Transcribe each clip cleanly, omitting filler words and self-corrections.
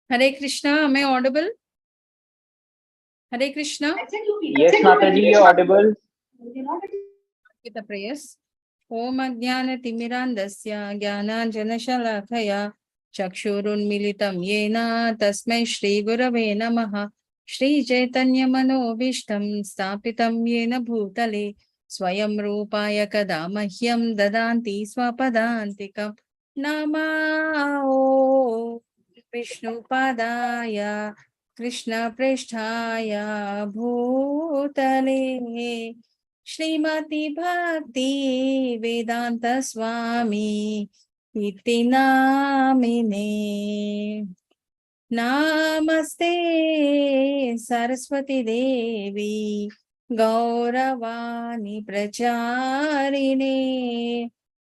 Hare Krishna, am I audible? Hare Krishna. Yes, Mataji, you're audible. With the prayers. Om Ajnana Timirandasya Jnana Shalakaya Chakshurunmilitam Yena Tasmai Shri Gurave Namaha Shri Chaitanya Manobishtam Stapitam Yena Bhutale Swayam Rupaya Kadamahyam Dadanti Swapadantikam Namao Vishnu Padaya Krishna Prishthaya Bhutale Srimati Bhakti Vedanta Swami Iti Namine Namaste Saraswati Devi Gauravani Pracharine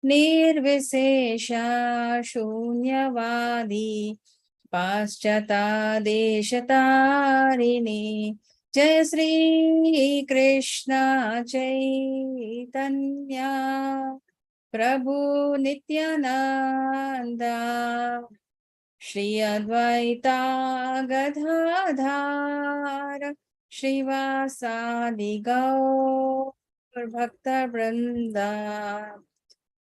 Nirvisesha Shunyavadi Paschata Deshatarine Jai Sri Krishna Chaitanya Prabhu Nityananda Shri Advaita Gadadhar Shrivasadi Gaur Bhakta Vrinda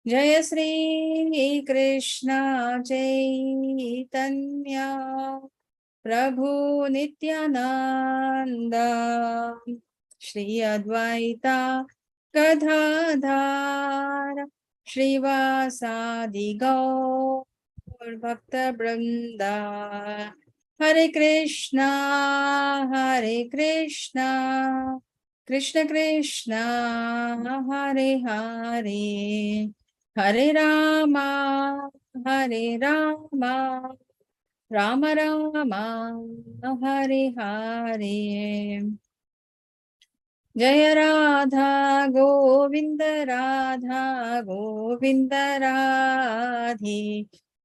Jaya Sri Krishna Chaitanya Prabhu Nityananda Shri Advaita Gadadhar Shrivasadi Gaur Bhakta Vrinda Hare Krishna Krishna Krishna Hare Hare Hare Rama Rama Rama Hare Hare Jaya Radha Govinda Radhe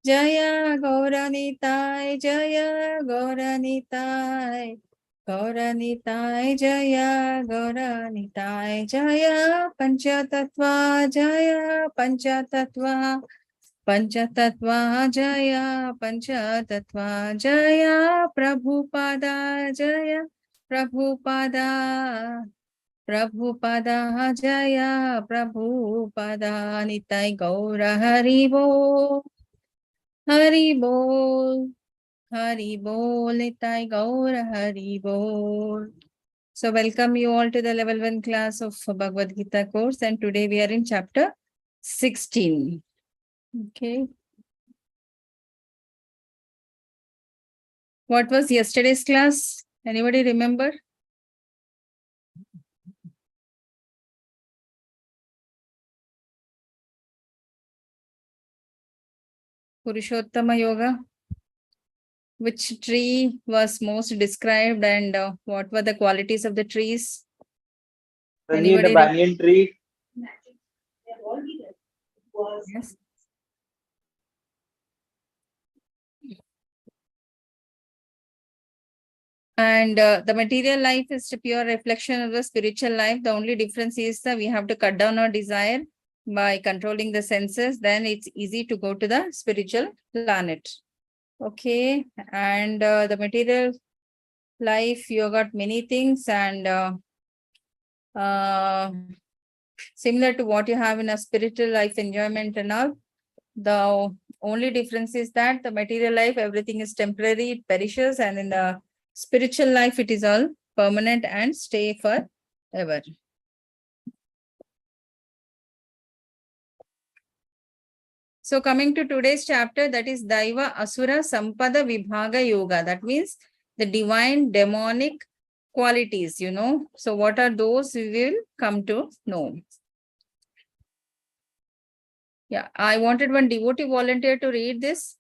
Jaya Gauranitai Jaya Gauranitai Jaya Gauranitai Jaya Panchatattva Panchatattva Jaya Panchatattva Jaya Prabhupada Jaya Prabhupada Jaya Prabhupada Nitai Gaura Haribo Nitai Gaura Haribo. So welcome you all to the level 1 class of Bhagavad Gita course, and today we are in chapter 16. Okay. What was yesterday's class? Anybody remember? Purushottama Yoga. Which tree was most described, and what were the qualities of the trees? Anybody? The banyan tree. Yes. And the material life is a pure reflection of the spiritual life. The only difference is that we have to cut down our desire by controlling the senses. Then it's easy to go to the spiritual planet. Okay. And the material life, you got many things, and similar to what you have in a spiritual life, enjoyment and all. The only difference is that the material life, everything is temporary, it perishes, and in the spiritual life, it is all permanent and stay forever. So coming to today's chapter, that is Daiva Asura Sampada Vibhaga Yoga. That means the divine demonic qualities, you know. So what are those, we will come to know. Yeah, I wanted one devotee volunteer to read this.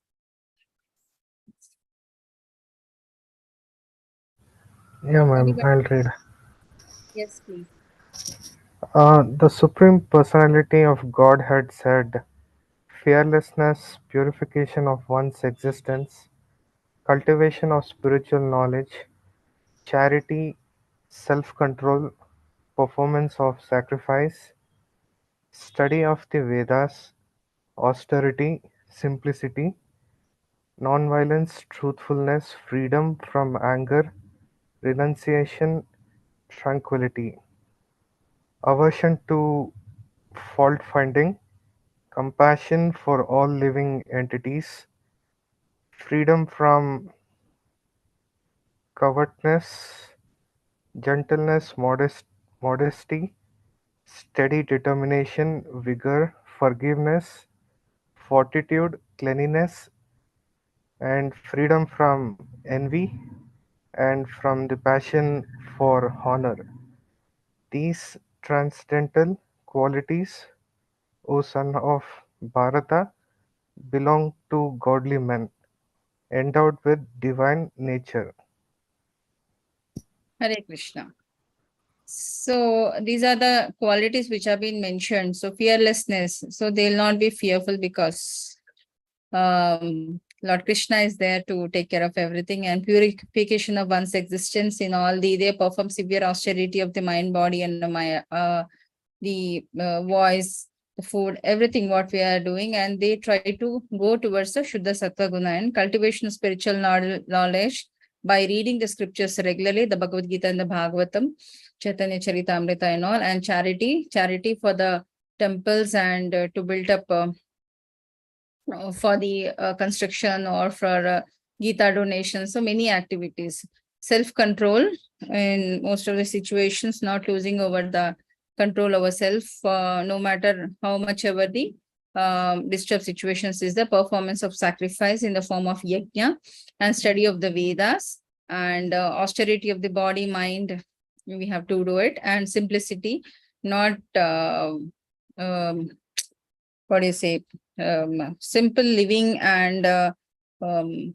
Yeah, ma'am, I'll read. Yes, please. The Supreme Personality of Godhead said, fearlessness, purification of one's existence, cultivation of spiritual knowledge, charity, self-control, performance of sacrifice, study of the Vedas, austerity, simplicity, non-violence, truthfulness, freedom from anger, renunciation, tranquility, aversion to fault-finding, compassion for all living entities, freedom from covetousness, gentleness, modesty, steady determination, vigor, forgiveness, fortitude, cleanliness, and freedom from envy and from the passion for honor. These transcendental qualities, O son of Bharata, belong to godly men, endowed with divine nature. Hare Krishna. So these are the qualities which have been mentioned. So fearlessness. So they'll not be fearful because Lord Krishna is there to take care of everything, and purification of one's existence in all they perform severe austerity of the mind, body, and the voice, the food, everything what we are doing, and they try to go towards the Shuddha Sattva Guna and cultivation of spiritual knowledge by reading the scriptures regularly, the Bhagavad Gita and the Bhagavatam, Chaitanya Charitamrita and all, and charity for the temples and to build up for the construction or for Gita donation. So many activities. Self-control in most of the situations, not losing over the control over self, no matter how much ever the disturbed situations is the performance of sacrifice in the form of yajna and study of the Vedas and austerity of the body, mind. We have to do it, and simplicity, not what do you say, simple living and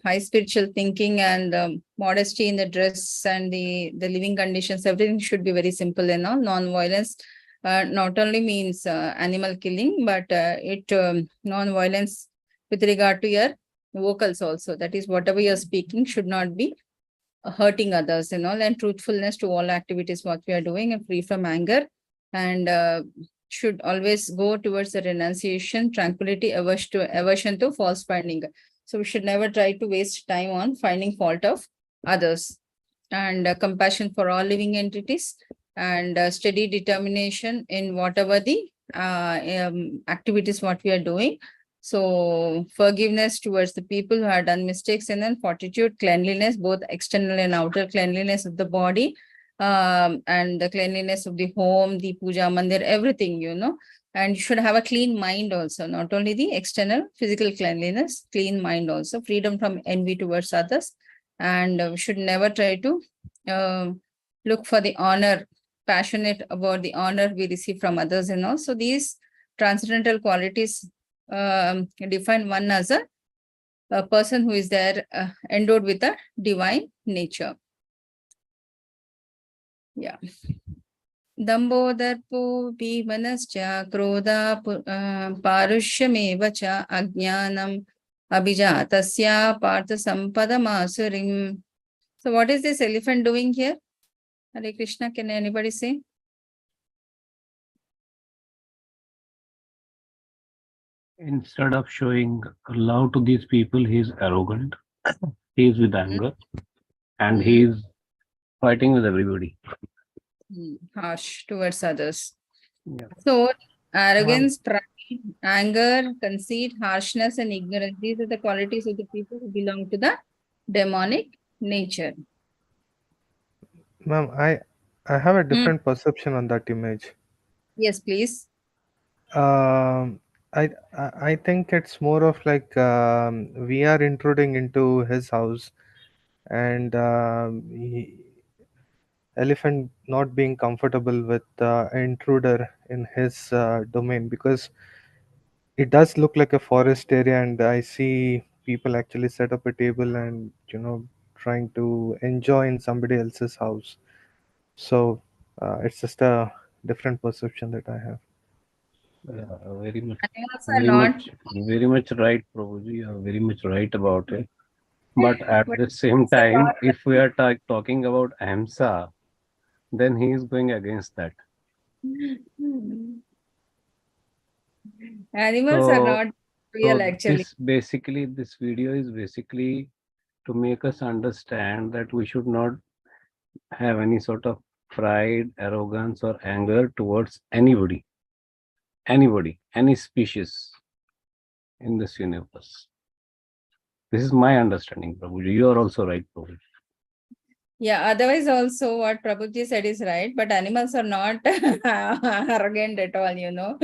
high spiritual thinking and modesty in the dress and the living conditions, everything should be very simple and all. Non-violence not only means animal killing, but it non-violence with regard to your vocals also. That is, whatever you're speaking should not be hurting others and all, and truthfulness to all activities what we are doing, and free from anger, and should always go towards the renunciation, tranquility, aversion to false finding. So we should never try to waste time on finding fault of others, and compassion for all living entities, and steady determination in whatever the activities what we are doing. So forgiveness towards the people who have done mistakes, and then fortitude, cleanliness, both external and outer cleanliness of the body, and the cleanliness of the home, the puja mandir, everything, and you should have a clean mind also, not only the external physical cleanliness, clean mind also, freedom from envy towards others, and we should never try to look for the honor, passionate about the honor we receive from others and all. So these transcendental qualities define one as a person who is there endowed with a divine nature. Yeah. Dambo darpo bhimanascha krodha parushyameva cha ajnanam abhijatasya partha sampadam asurim. So what is this elephant doing here? Hare Krishna, can anybody say? Instead of showing love to these people, he is arrogant, he is with anger, and he is fighting with everybody. Harsh towards others. Yeah. So arrogance, pride, anger, conceit, harshness, and ignorance, these are the qualities of the people who belong to the demonic nature. Ma'am, I have a different perception on that image. Yes, please. Um, I think it's more of like we are intruding into his house, and elephant not being comfortable with intruder in his domain, because it does look like a forest area, and I see people actually set up a table and trying to enjoy in somebody else's house. So it's just a different perception that I have. Yeah, very much, Animals are not, very much right, Prabhuji. You are very much right about it. But at but the same time, if we are talking about Ahimsa, then he is going against that. animals are So not real So actually. this video is basically to make us understand that we should not have any sort of pride, arrogance, or anger towards anybody, any species in this universe. This is my understanding, Prabhuji. You are also right, Prabhuji. Yeah, otherwise also what Prabhuji said is right, but animals are not arrogant at all, you know.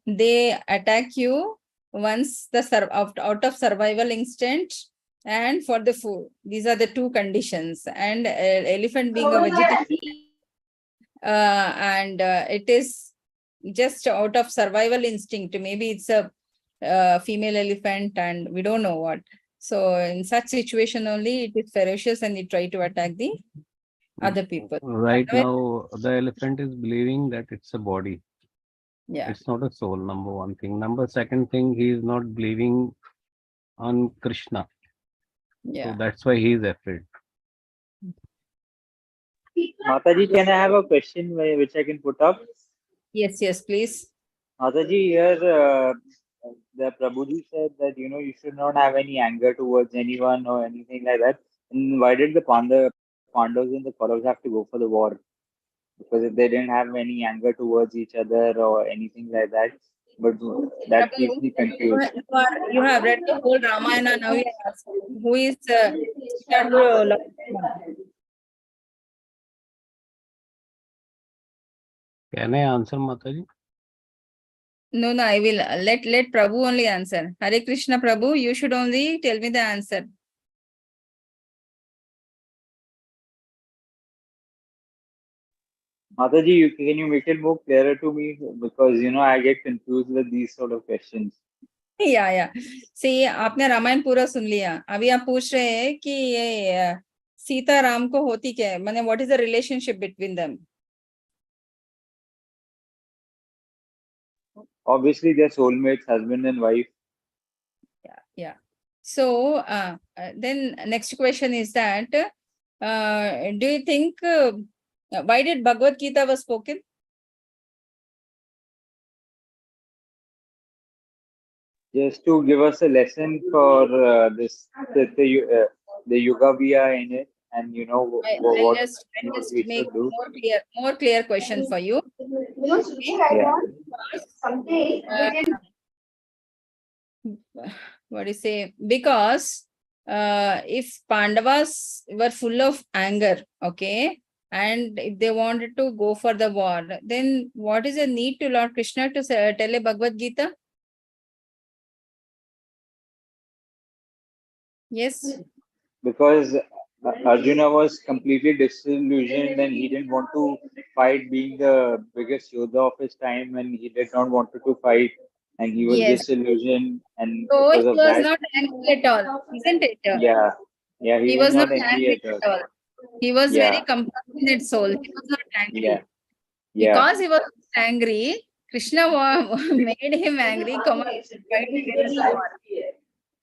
They attack you once out of survival instinct and for the food. These are the two conditions. And elephant being a vegetarian, and it is just out of survival instinct. Maybe it's a female elephant and we don't know what. So in such situation only it is ferocious and it try to attack the other people. Right Otherwise, now, the elephant is believing that it's a body. yeah, It's not a soul, number one thing. Number second thing, he is not believing on Krishna. yeah. So that's why he is afraid. Mataji, can I have a question which I can put up? Yes, yes, please. Mataji, here the Prabhuji said that you should not have any anger towards anyone or anything like that. And why did the Pandavas and the Kauravas have to go for the war? Because if they didn't have any anger towards each other or anything like that, but that keeps me confused. You have read the whole Ramayana, now you are asking who is Sita to Lord Krishna? Can I answer, Mataji? No, no, I will let Prabhu only answer. Hare Krishna Prabhu, you should only tell me the answer. Mataji, can you make it more clearer to me? Because I get confused with these sort of questions. या सी आपने रामायण पूरा सुन लिया, अभी आप पूछ रहे हैं कि ये सीता राम को होती क्या है, माने what is the relationship between them? Obviously, they're soulmates, husband and wife. Yeah. So then next question is that do you think why did Bhagavad Gita was spoken? Just to give us a lesson for the yuga we are in it, and I'll what just we make should do. more clear question for you. What do you say? Because if Pandavas were full of anger, okay, and if they wanted to go for the war, then what is the need to Lord Krishna to tell a Bhagavad Gita? Yes. Because Arjuna was completely disillusioned and he didn't want to fight, being the biggest Yoddha of his time, and he did not want to fight, and he was Yes. disillusioned, and So because he of was that, not angry at all, isn't it? yeah, he He was was not not angry at all. He was Yeah. very compassionate soul. He was not angry. Yeah, Because he was angry, Krishna made him angry. Come on, fight against the war.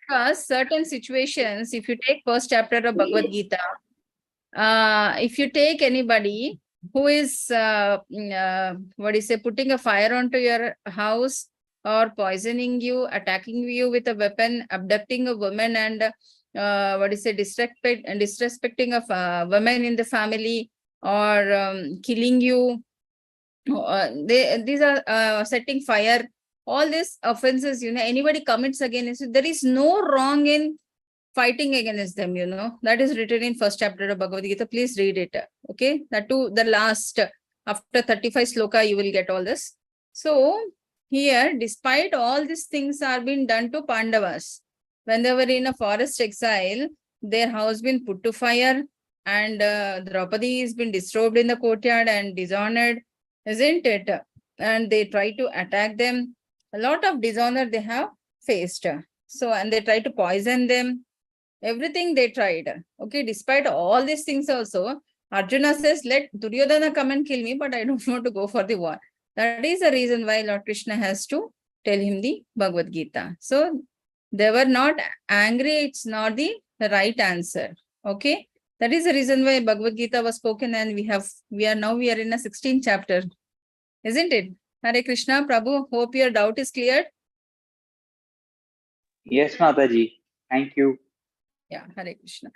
Because certain situations, if you take first chapter of Bhagavad Gita, if you take anybody who is putting a fire onto your house or poisoning you, attacking you with a weapon, abducting a woman, and disrespecting of women in the family, or killing you, these are setting fire, all these offenses, anybody commits against it, there is no wrong in fighting against them, that is written in first chapter of Bhagavad Gita. Please read it. Okay, that too, the last, after 35 sloka, you will get all this. So here, despite all these things are being done to Pandavas, when they were in a forest exile, their house been put to fire, and Draupadi has been disturbed in the courtyard and dishonored, isn't it? And they try to attack them. A lot of dishonor they have faced. So, and they try to poison them. Everything they tried. Okay, despite all these things also, Arjuna says, let Duryodhana come and kill me, but I don't want to go for the war. That is the reason why Lord Krishna has to tell him the Bhagavad Gita. So they were not angry. It's not the right answer. Okay. That is the reason why Bhagavad Gita was spoken, and we are in a 16th chapter. Isn't it? Hare Krishna, Prabhu, hope your doubt is cleared. Yes, Mataji. Thank you. Yeah, Hare Krishna.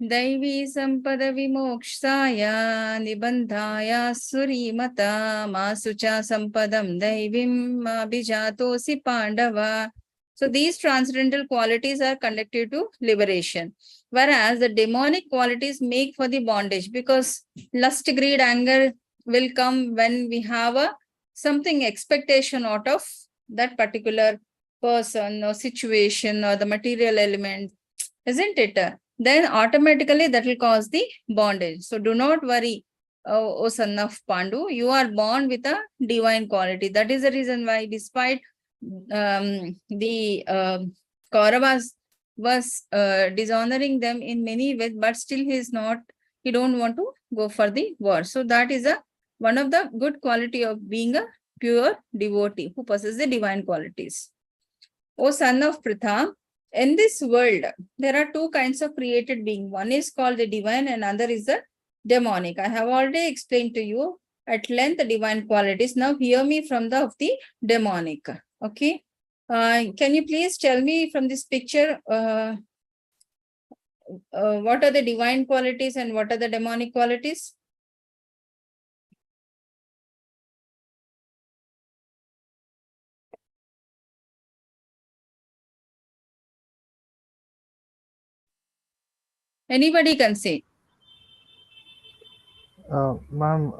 Daivi sampada vimokshaya nibandhaya surimata masucha sampadam daivim abhijatosi pandava. So these transcendental qualities are conducive to liberation, whereas the demonic qualities make for the bondage, because lust, greed, anger will come when we have a something expectation out of that particular person or situation or the material element, isn't it? Then automatically that will cause the bondage. So do not worry, O son of Pandu, you are born with a divine quality. That is the reason why, despite the Kauravas was dishonoring them in many ways, but still he don't want to go for the war. So that is one of the good quality of being a pure devotee who possesses the divine qualities. O son of Pritha, in this world, there are two kinds of created being. One is called the divine and another is the demonic. I have already explained to you at length the divine qualities. Now hear me from of the demonic. Okay. Can you please tell me from this picture what are the divine qualities and what are the demonic qualities? Anybody can say. Ma'am,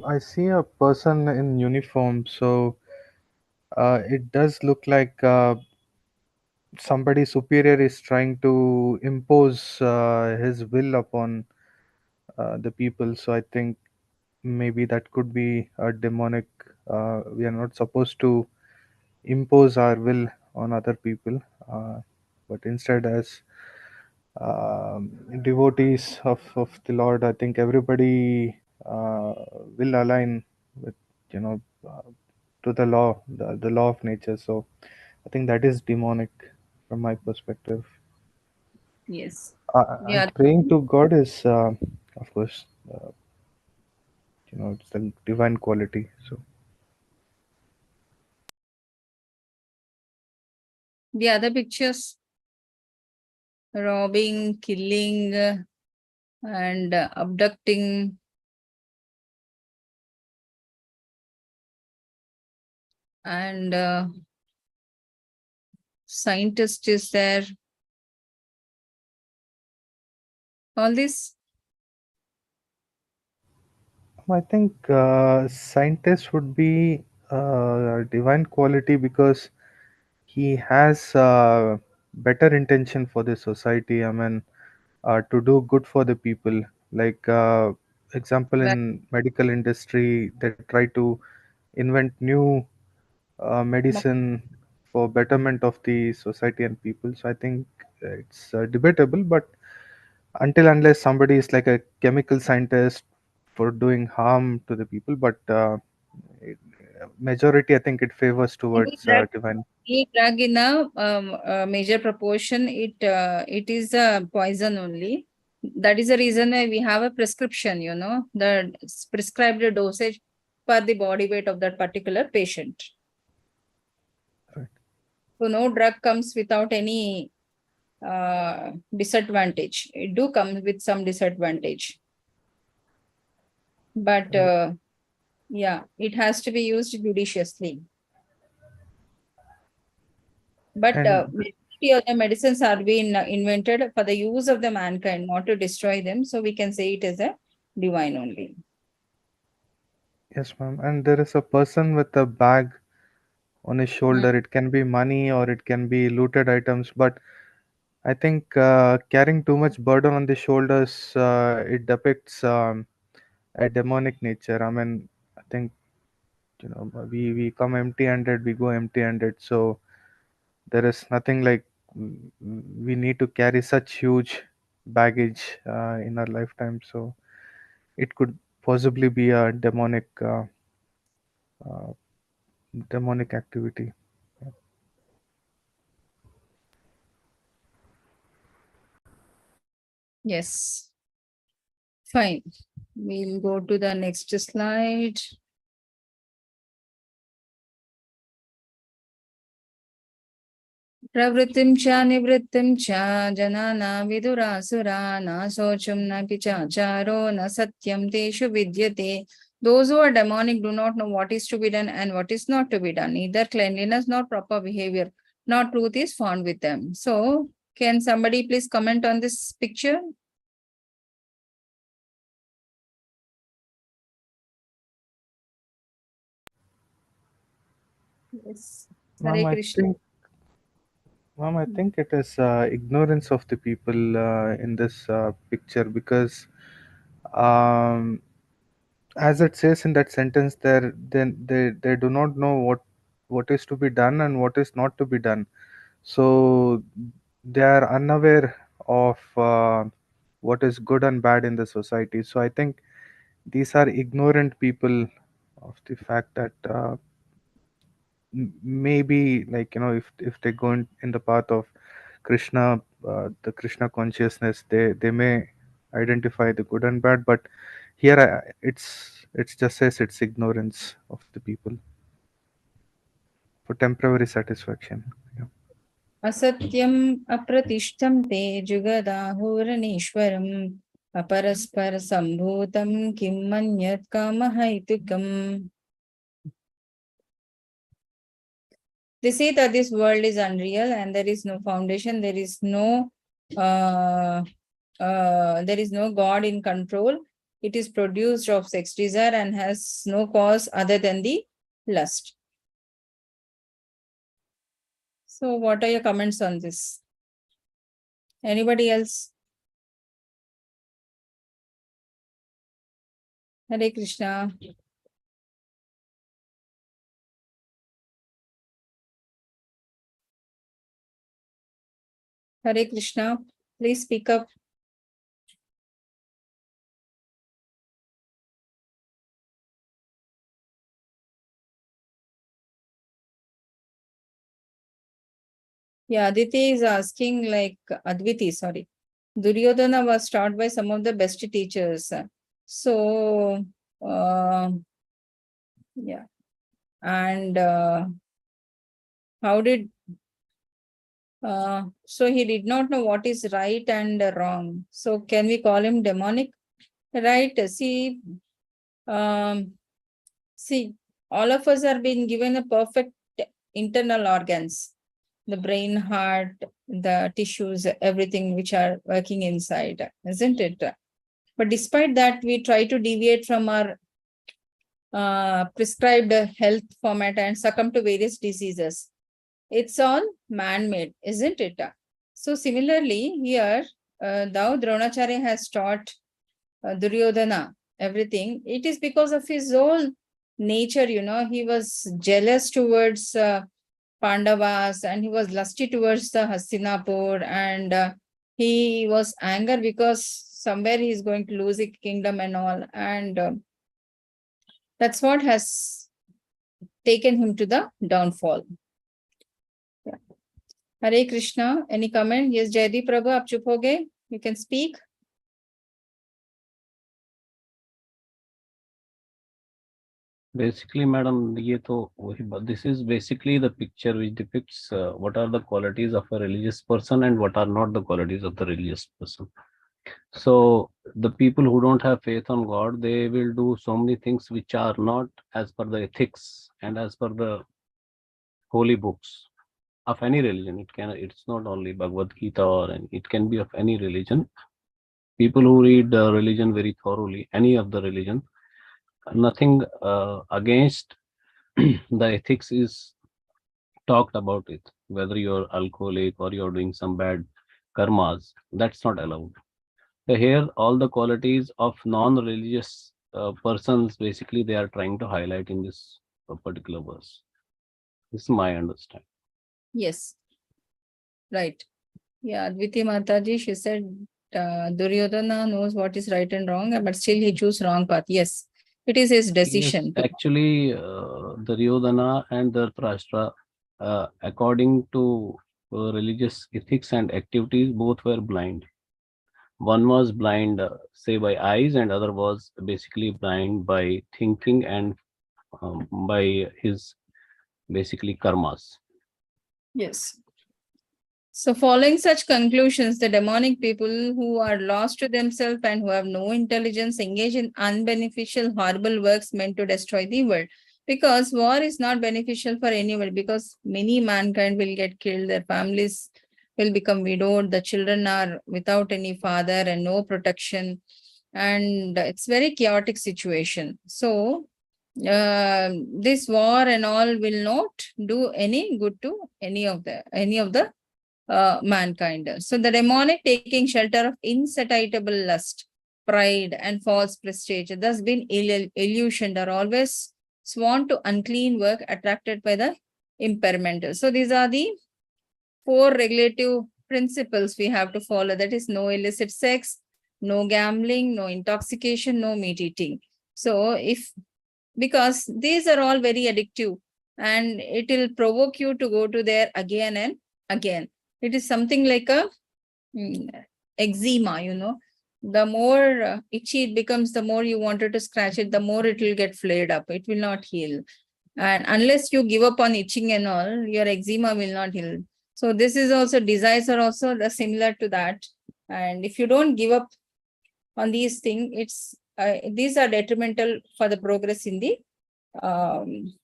I see a person in uniform, so it does look like somebody superior is trying to impose his will upon the people. So I think maybe that could be a demonic. We are not supposed to impose our will on other people, but instead, as devotees of the Lord, I think everybody will align with, you know, to the law, the law of nature. So I think that is demonic from my perspective. Yes. And Yeah. praying to God is, of course, it's the divine quality. So The other pictures, robbing, killing, and abducting, and scientist is there. All this. I think scientist would be a divine quality because he has better intention for the society. I mean, to do good for the people. Like example, Well, in medical industry, they try to invent new medicine for betterment of the society and people. So I think it's debatable, but until unless somebody is like a chemical scientist for doing harm to the people, but majority, I think it favors any towards drug, divine. any drug in a major proportion, it is a poison only. That is the reason why we have a prescription, the prescribed dosage per the body weight of that particular patient. Right. So no drug comes without any disadvantage. It do come with some disadvantage. But yeah, it has to be used judiciously. But And majority of the medicines are being invented for the use of the mankind, not to destroy them. So we can say it is a divine only. yes, ma'am. And there is a person with a bag on his shoulder. It can be money or it can be looted items, but I think carrying too much burden on the shoulders, it depicts a demonic nature. I mean, I think we come empty-handed, we go empty-handed. So there is nothing like we need to carry such huge baggage in our lifetime. So it could possibly be a uh, demonic activity. Yes. Fine. We'll go to the next slide. Pravrittim cha nivrittim cha janana vidurasura na sochum na pichacharo na satyam teshu vidyate. Those who are demonic do not know what is to be done and what is not to be done. Neither cleanliness nor proper behavior, nor truth is found with them. So, can somebody please comment on this picture? Yes. Ma'am, Hare I Krishna. think, Ma'am, I think it is ignorance of the people in this picture because, um, as it says in that sentence, there then they do not know what is to be done and what is not to be done. So they are unaware of what is good and bad in the society. So I think these are ignorant people of the fact that maybe, like, if they go in the path of Krishna, the Krishna consciousness, they may identify the good and bad. But here it's just says it's ignorance of the people for temporary satisfaction. Yeah. Asatyam apratishtam te jugadahuranishwaram aparaspar sambhutam kim manyat kamahaitukam. They say that this world is unreal and there is no foundation, there is no God in control. It is produced of sex desire and has no cause other than the lust. So what are your comments on this? Anybody else? Hare Krishna. Hare Krishna. Please speak up. Yeah, Aditi is asking, like, Adviti, sorry. Duryodhana was taught by some of the best teachers. So, yeah. And how did, so he did not know what is right and wrong. So can we call him demonic? Right. See, all of us are being given a perfect internal organs, the brain, heart, the tissues, everything which are working inside, isn't it? But despite that, we try to deviate from our prescribed health format and succumb to various diseases. It's all man-made, isn't it? So similarly, here, thou Dronacharya has taught Duryodhana everything. It is because of his own nature, he was jealous towards Pandavas and he was lusty towards the Hastinapur, and he was anger because somewhere he is going to lose a kingdom and all, and that's what has taken him to the downfall. Yeah. Hare Krishna. Any comment? Yes, Jaydeep Prabhu, aap chup ho gaye? You can speak. Basically, madam, this is basically the picture which depicts what are the qualities of a religious person and what are not the qualities of the religious person. So the people who don't have faith on God, they will do so many things which are not as per the ethics and as per the holy books of any religion. It's not only Bhagavad Gita, it can be of any religion. People who read religion very thoroughly, any of the religion, nothing against the ethics is talked about it. Whether you're alcoholic or you're doing some bad karmas, that's not allowed. So here, all the qualities of non-religious persons, basically, they are trying to highlight in this particular verse. This is my understanding. Yes. Right. Yeah, Adviti Mataji, she said Duryodhana knows what is right and wrong, but still he choose wrong path. Yes, it is his decision. Yes, actually, Duryodhana and Dhritarashtra, according to religious ethics and activities, both were blind. One was blind, say, by eyes, and other was basically blind by thinking and by his basically karmas. Yes. So following such conclusions, the demonic people who are lost to themselves and who have no intelligence engage in unbeneficial, horrible works meant to destroy the world. Because war is not beneficial for anyone, because many mankind will get killed, their families will become widowed, the children are without any father and no protection. And it's very chaotic situation. So this war and all will not do any good to any of the mankind. So the demonic taking shelter of insatiable lust, pride, and false prestige, thus been illusioned, are always sworn to unclean work attracted by the impairment. So these are the 4 regulative principles we have to follow. That is no illicit sex, no gambling, no intoxication, no meat eating. So because these are all very addictive and it will provoke you to go to there again and again. It is something like a eczema, the more itchy it becomes, the more you wanted to scratch it, the more it will get flared up. It will not heal. And unless you give up on itching and all, your eczema will not heal. So this is also, desires are also similar to that. And if you don't give up on these things, these are detrimental for the progress in the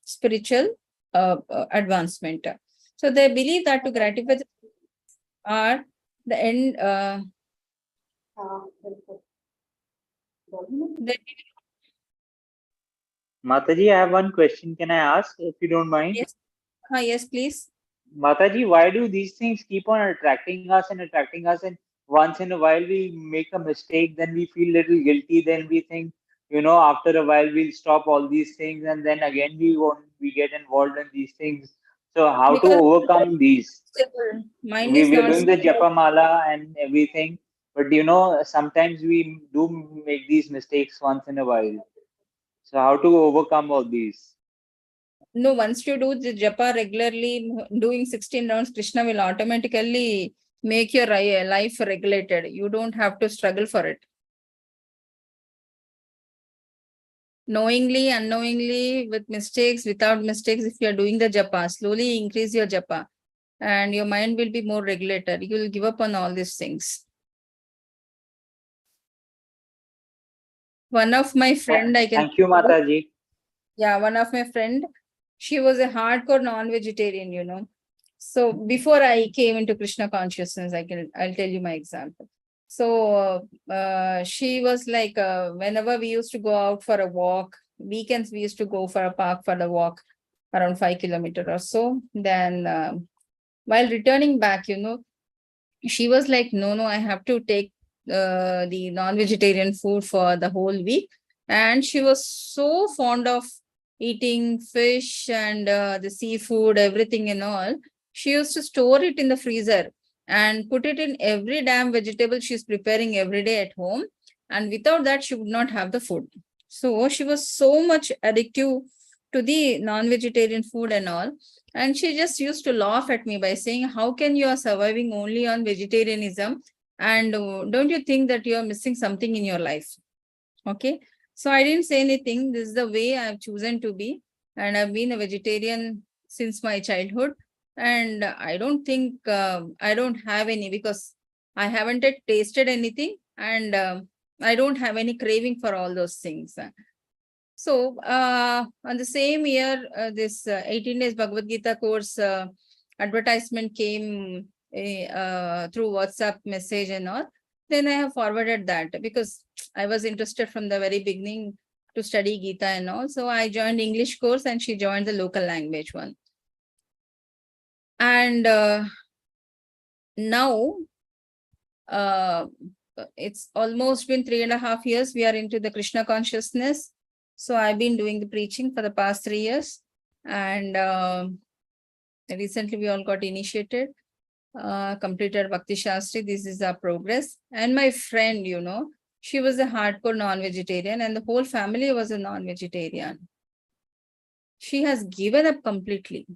spiritual advancement. So they believe that to gratify are the end. Mataji, I have one question. Can I ask, if you don't mind? Yes. Yes, please. Mataji, why do these things keep on attracting us and attracting us? And once in a while we make a mistake, then we feel little guilty. Then we think, after a while we'll stop all these things, and then again we get involved in these things. So how to overcome these? Mind We is were not doing the japa mala and everything, but sometimes we do make these mistakes once in a while. So how to overcome all these? No, once you do the japa regularly, doing 16 rounds, Krishna will automatically make your life regulated. You don't have to struggle for it. Knowingly, unknowingly, with mistakes, without mistakes, if you are doing the japa, slowly increase your japa and your mind will be more regulated. You will give up on all these things. One of my friend, Thank you, Mataji. Yeah, one of my friend, she was a hardcore non-vegetarian, So before I came into Krishna consciousness, I'll tell you my example. So she was like, whenever we used to go out for a walk, weekends we used to go for a park for the walk around 5 kilometers or so. Then while returning back, she was like, no, I have to take the non-vegetarian food for the whole week. And she was so fond of eating fish and the seafood, everything and all. She used to store it in the freezer and put it in every damn vegetable she's preparing every day at home. And without that, she would not have the food. So she was so much addictive to the non-vegetarian food and all. And she just used to laugh at me by saying, how can you are surviving only on vegetarianism? And don't you think that you are missing something in your life? Okay. So I didn't say anything. This is the way I've chosen to be. And I've been a vegetarian since my childhood. And I don't think I don't have any, because I haven't yet tasted anything. And I don't have any craving for all those things. So on the same year, this 18 days Bhagavad Gita course advertisement came through WhatsApp message and all. Then I have forwarded that because I was interested from the very beginning to study Gita and all. So I joined English course and she joined the local language one. And now it's almost been 3.5 years. We are into the Krishna consciousness. So I've been doing the preaching for the past 3 years. And recently we all got initiated, completed Bhakti Shastri. This is our progress. And my friend, she was a hardcore non-vegetarian and the whole family was a non-vegetarian. She has given up completely.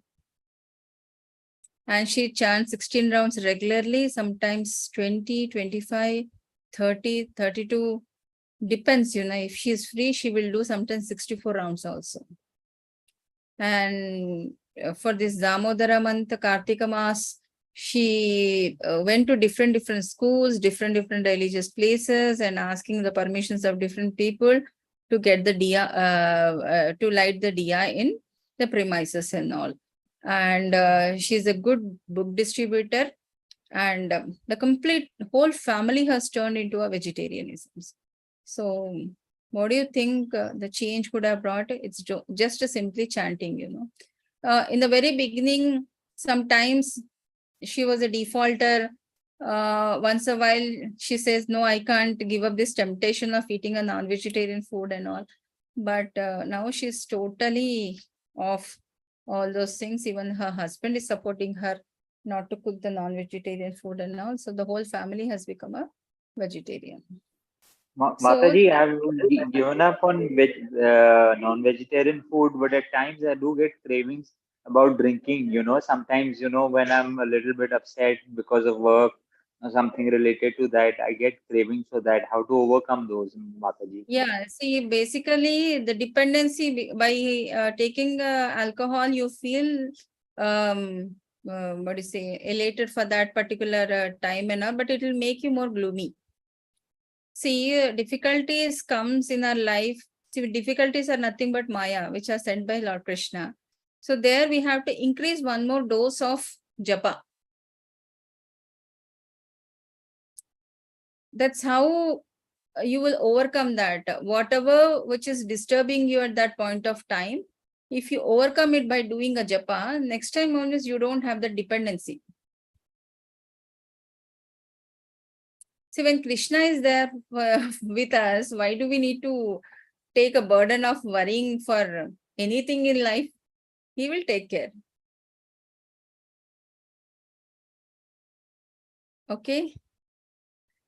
And she chants 16 rounds regularly, sometimes 20, 25, 30, 32. Depends, if she's free, she will do sometimes 64 rounds also. And for this Damodara month, Kartika Mas, she went to different schools, different religious places, and asking the permissions of different people to get the diya, to light the diya in the premises and all. And she's a good book distributor, and the complete whole family has turned into a vegetarianism. So what do you think the change could have brought? It's just a simply chanting, in the very beginning, sometimes she was a defaulter. Once a while she says, no, I can't give up this temptation of eating a non-vegetarian food and all. But now she's totally off all those things. Even her husband is supporting her not to cook the non-vegetarian food and all. So the whole family has become a vegetarian. Mataji, I have given up on non-vegetarian food, but at times I do get cravings about drinking. Sometimes, when I'm a little bit upset because of work or something related to that, I get cravings for that. How to overcome those, Mataji? Yeah, see, basically the dependency by taking alcohol, you feel what do you say, elated for that particular time and all, but it will make you more gloomy. See, difficulties comes in our life. See, difficulties are nothing but Maya, which are sent by Lord Krishna. So there we have to increase one more dose of japa. That's how you will overcome that. Whatever which is disturbing you at that point of time, if you overcome it by doing a japa, next time only you don't have the dependency. See, when Krishna is there with us, why do we need to take a burden of worrying for anything in life? He will take care. Okay.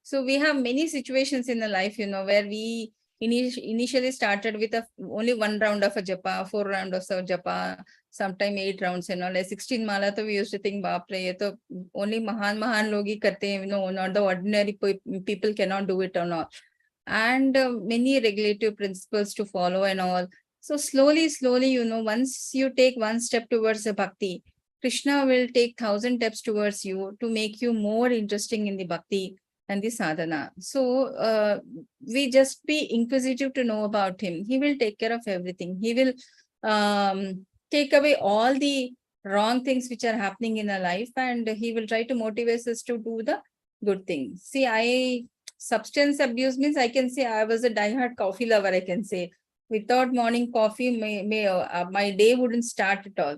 So we have many situations in the life, where we initially started with only 1 round of a japa, 4 rounds of japa, sometime 8 rounds and all. Like 16 mala, we used to think, baapre, ye only mahan logi karte hain, not the ordinary people cannot do it or not. And many regulative principles to follow and all. So slowly, once you take one step towards the bhakti, Krishna will take 1,000 steps towards you to make you more interesting in the bhakti and the sadhana. So we just be inquisitive to know about him. He will take care of everything. He will take away all the wrong things which are happening in our life, and he will try to motivate us to do the good things. See, substance abuse means I can say I was a diehard coffee lover, I can say. Without morning coffee, my day wouldn't start at all.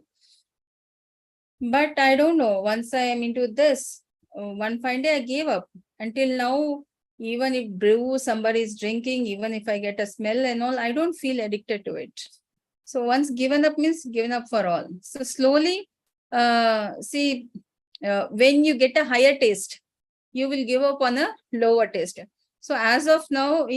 But I don't know, once I am into this, one fine day I gave up. Until now, even if brew somebody is drinking, even if I get a smell and all, I don't feel addicted to it. So once given up means given up for all. So slowly, when you get a higher taste, you will give up on a lower taste. So as of now,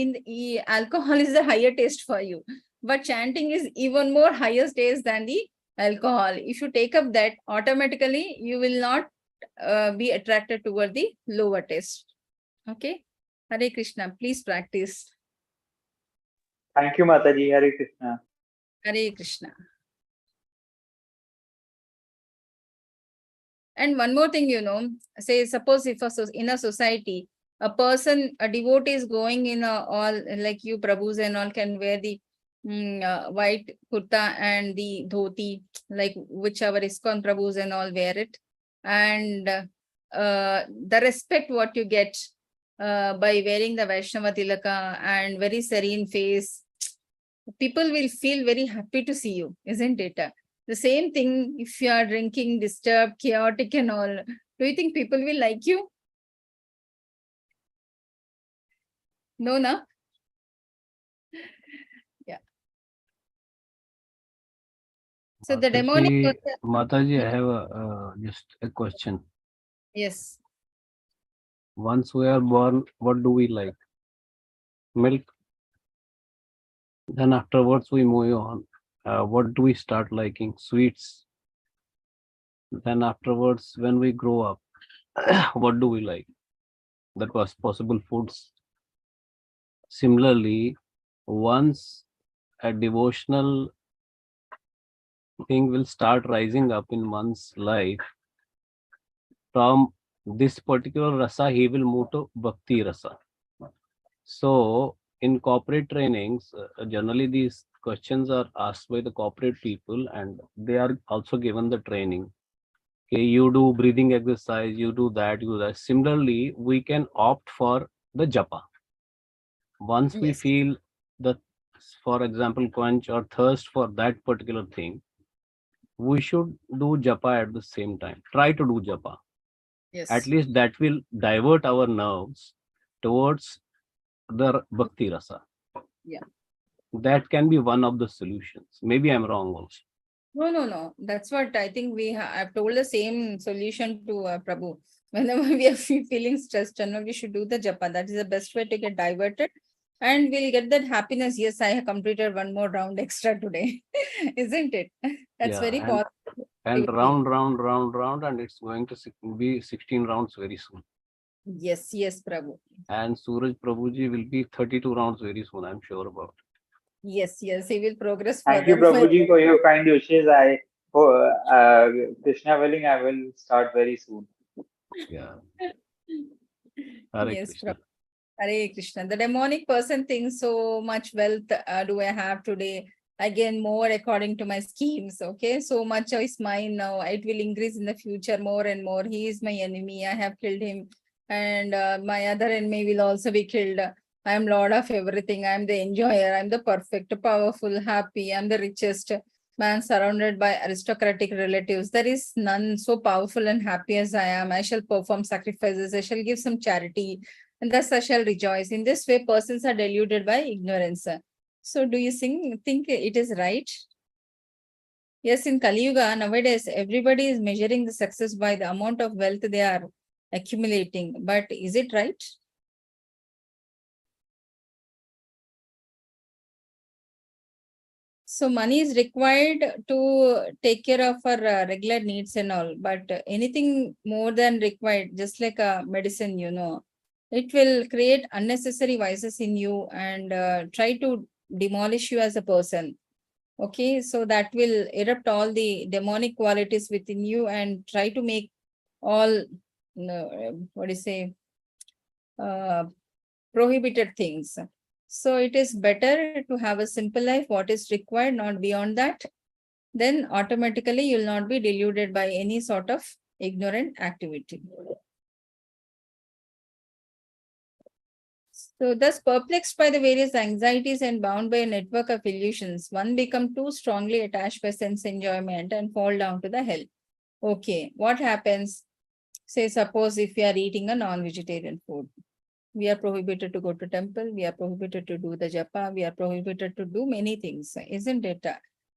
alcohol is the higher taste for you, but chanting is even more higher taste than the alcohol. If you take up that, automatically you will not be attracted toward the lower taste. Okay. Hare Krishna. Please practice. Thank you, Mataji. Hare Krishna. Hare Krishna. And one more thing, say, suppose if in a society, a devotee is going in all, like you Prabhus and all can wear the white kurta and the dhoti, like whichever ISKCON Prabhus and all wear it. And the respect what you get by wearing the Vaishnava Tilaka and very serene face, people will feel very happy to see you, isn't it? The same thing if you are drinking, disturbed, chaotic and all. Do you think people will like you? No, na? Yeah. So the demonic... Mataji, I have just a question. Yes. Once we are born, what do we like? Milk. Then afterwards we move on. What do we start liking? Sweets. Then afterwards, when we grow up, what do we like? That was possible foods. Similarly, once a devotional thing will start rising up in one's life, from this particular rasa, he will move to bhakti rasa. So in corporate trainings, generally these questions are asked by the corporate people, and they are also given the training. Okay, you do breathing exercise, you do that, you do that. Similarly, we can opt for the japa. Once we Yes. feel the, for example, quench or thirst for that particular thing, we should do japa at the same time. Try to do japa. Yes. At least that will divert our nerves towards the bhakti rasa. Yeah. That can be one of the solutions. Maybe I'm wrong also. No. That's what I think I've told the same solution to Prabhu. Whenever we are feeling stressed, we should do the japa. That is the best way to get diverted. And we'll get that happiness. Yes, I have completed one more round extra today. Isn't it? That's Yeah, very and positive. round, and it's going to be 16 rounds very soon. Yes, Prabhu. And Suraj Prabhuji will be 32 rounds very soon, I'm sure about. Yes, he will progress Thank you, further. Prabhuji, for your kind wishes. Krishna willing, I will start very soon. Yeah. Hare Yes, Krishna. Prabhu. Hare Krishna. The demonic person thinks so much wealth do I have today. Again, more according to my schemes. Okay, so much is mine now. It will increase in the future more and more. He is my enemy. I have killed him, and my other enemy will also be killed. I am Lord of everything. I am the enjoyer. I am the perfect, powerful, happy. I am the richest man surrounded by aristocratic relatives. There is none so powerful and happy as I am. I shall perform sacrifices. I shall give some charity, and thus I shall rejoice. In this way, persons are deluded by ignorance. So do you think it is right? Yes, in Kali Yuga, nowadays, everybody is measuring the success by the amount of wealth they are accumulating. But is it right? So money is required to take care of our regular needs and all. But anything more than required, just like a medicine, it will create unnecessary vices in you and try to demolish you as a person. Okay, so that will erupt all the demonic qualities within you and try to make all, what do you say, uh, prohibited things. So it is better to have a simple life, what is required, not beyond that. Then automatically you'll not be deluded by any sort of ignorant activity. So thus perplexed by the various anxieties and bound by a network of illusions, one become too strongly attached by sense enjoyment and fall down to the hell. Okay, what happens? Say suppose if we are eating a non-vegetarian food, we are prohibited to go to temple, we are prohibited to do the japa, we are prohibited to do many things, isn't it?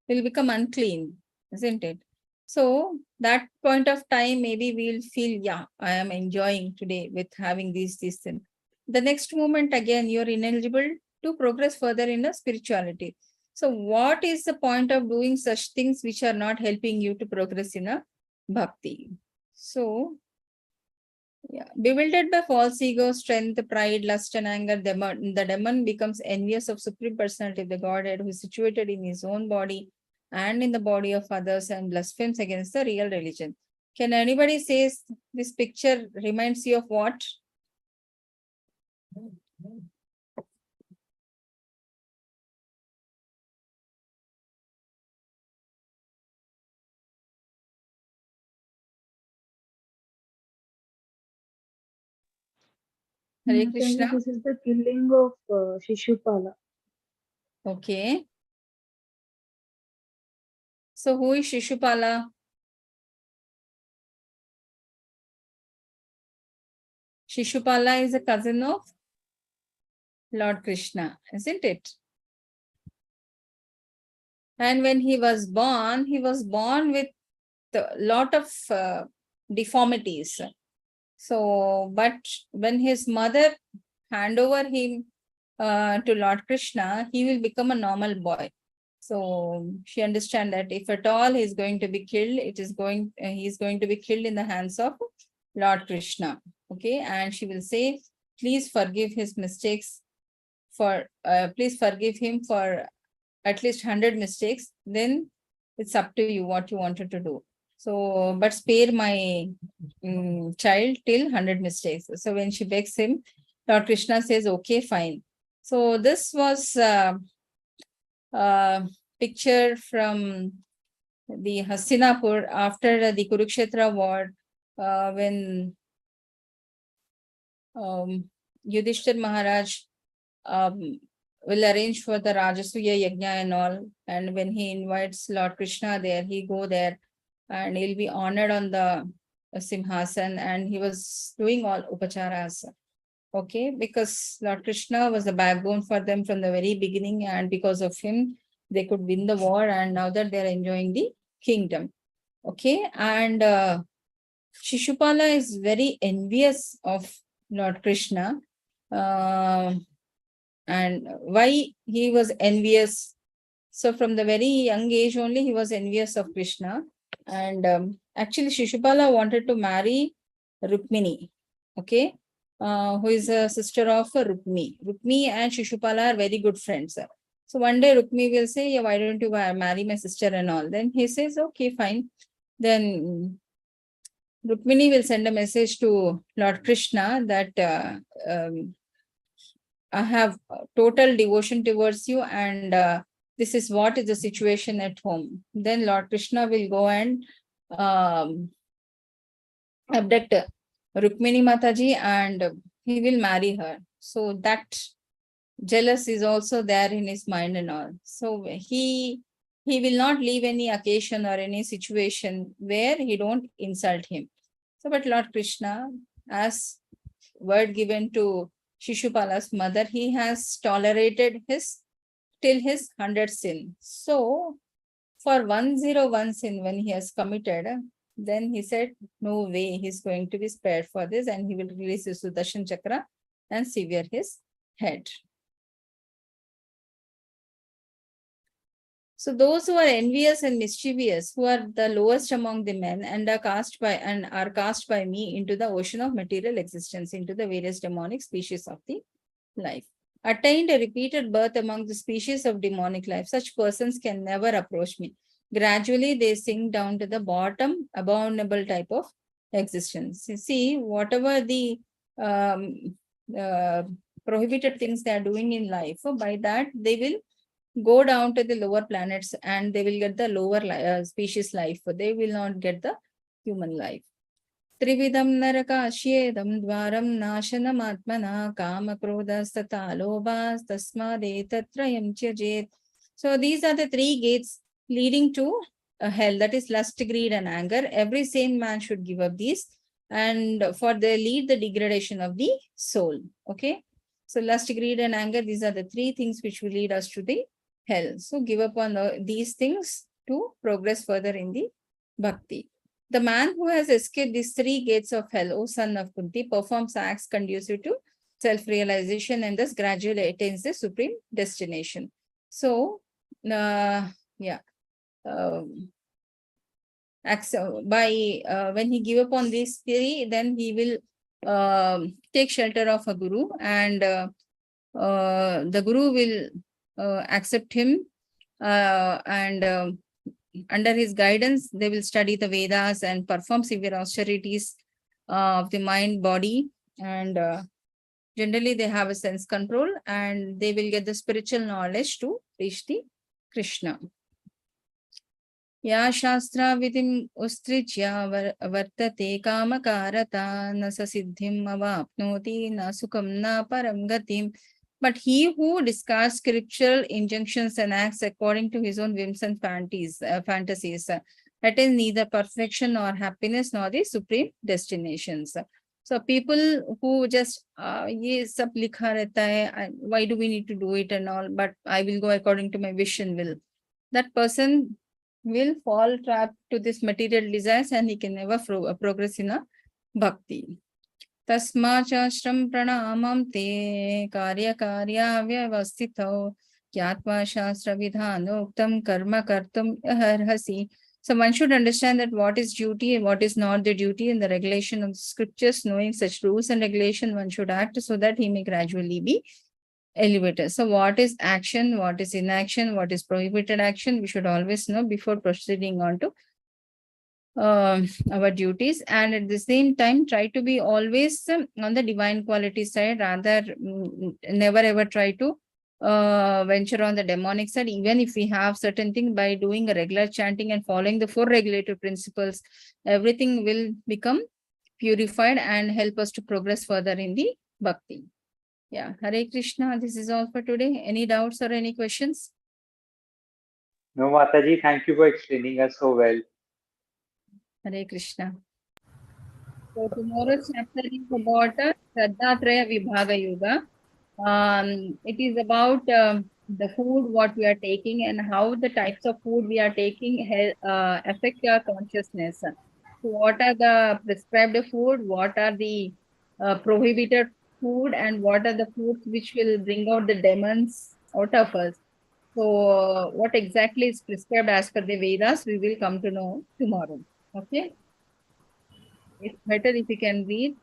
We'll become unclean, isn't it? So that point of time, maybe we'll feel, yeah, I am enjoying today with having these things. The next moment, again, you're ineligible to progress further in the spirituality. So what is the point of doing such things which are not helping you to progress in a bhakti? So, yeah, bewildered by false ego, strength, pride, lust, and anger, the demon becomes envious of Supreme Personality of the Godhead, who is situated in his own body and in the body of others, and blasphemes against the real religion. Can anybody say this picture reminds you of what? Hare Krishna. This is the killing of Shishupala. Okay. So who is Shishupala? Shishupala is a cousin of Lord Krishna, isn't it? And when he was born with a lot of deformities. So, but when his mother hand over him to Lord Krishna, he will become a normal boy. So she understand that if at all he is going to be killed, he is going to be killed in the hands of Lord Krishna. Okay, and she will say, please forgive his mistakes please forgive him for at least 100 mistakes. Then it's up to you what you wanted to do. So, but spare my child till 100 mistakes. So when she begs him, Lord Krishna says, okay, fine. So this was picture from the Hastinapur after the Kurukshetra war, when Yudhishthir Maharaj will arrange for the Rajasuya Yajna and all. And when he invites Lord Krishna there, he go there and he'll be honored on the Simhasan, and he was doing all upacharas. Okay, because Lord Krishna was the backbone for them from the very beginning, and because of him, they could win the war, and now that they're enjoying the kingdom. Okay, and Shishupala is very envious of Lord Krishna. And why he was envious? So from the very young age only, he was envious of Krishna. And actually, Shishupala wanted to marry Rukmini, okay, who is a sister of Rukmi. Rukmi and Shishupala are very good friends. So one day Rukmi will say, yeah, why don't you marry my sister and all? Then he says, okay, fine. Then Rukmini will send a message to Lord Krishna that I have total devotion towards you, and this is what is the situation at home. Then Lord Krishna will go and abduct Rukmini Mataji, and he will marry her. So that jealous is also there in his mind and all. So he will not leave any occasion or any situation where he don't insult him. So, but Lord Krishna, as word given to Shishupala's mother, he has tolerated his till his 100th sin. So, for 101 sin when he has committed, then he said, no way he's going to be spared for this, and he will release his Sudarshan Chakra and sever his head. So those who are envious and mischievous, who are the lowest among the men, and are cast by me into the ocean of material existence, into the various demonic species of the life. Attained a repeated birth among the species of demonic life, such persons can never approach me. Gradually, they sink down to the bottom, abominable type of existence. You see, whatever the prohibited things they are doing in life, by that they will go down to the lower planets and they will get the lower species life. They will not get the human life. Trividam narakashyedam dvaram nashanam atmana kama krodhas tata lobhas tasmade tatrayam tyajet. So these are the three gates leading to hell, that is lust, greed and anger. Every sane man should give up these, and for they lead the degradation of the soul. Okay, so lust, greed and anger, these are the three things which will lead us to the hell. So give up on these things to progress further in the bhakti. The man who has escaped these three gates of hell, O son of Kunti, performs acts conducive to self-realization and thus gradually attains the supreme destination. So, when he give up on these three, then he will take shelter of a guru, and the guru will accept him, and under his guidance, they will study the Vedas and perform severe austerities of the mind, body, and generally they have a sense control, and they will get the spiritual knowledge to reach the Krishna. Ya shastra vidim ustrijya vartate kamakarata na sasiddhim avapnoti na sukham na param gatim. But he who discards scriptural injunctions and acts according to his own whims and fantasies, attains neither perfection nor happiness nor the supreme destinations. So people who just, ye sab likha rehta hai, why do we need to do it and all, but I will go according to my wish and will. That person will fall trapped to this material desires, and he can never progress in a bhakti. Tasmachashram pranamam te karya vyavastito kyatva shastra vidhanoktam karma kartum arhasi. So one should understand that what is duty and what is not the duty in the regulation of the scriptures. Knowing such rules and regulation, one should act so that he may gradually be elevated. So what is action, what is inaction, what is prohibited action, we should always know before proceeding on to our duties, and at the same time try to be always on the divine quality side, rather never ever try to venture on the demonic side. Even if we have certain things, by doing a regular chanting and following the 4 regulative principles, everything will become purified and help us to progress further in the bhakti. Yeah, Hare Krishna. This is all for today. Any doubts or any questions? No, Mataji, thank you for explaining us so well. Hare Krishna. So tomorrow's chapter is about Shraddhatraya Vibhaga Yuga. It is about the food what we are taking and how the types of food we are taking affect our consciousness. So what are the prescribed food? What are the prohibited food? And what are the foods which will bring out the demons out of us? So what exactly is prescribed as per the Vedas, we will come to know tomorrow. Okay. It's better if you can read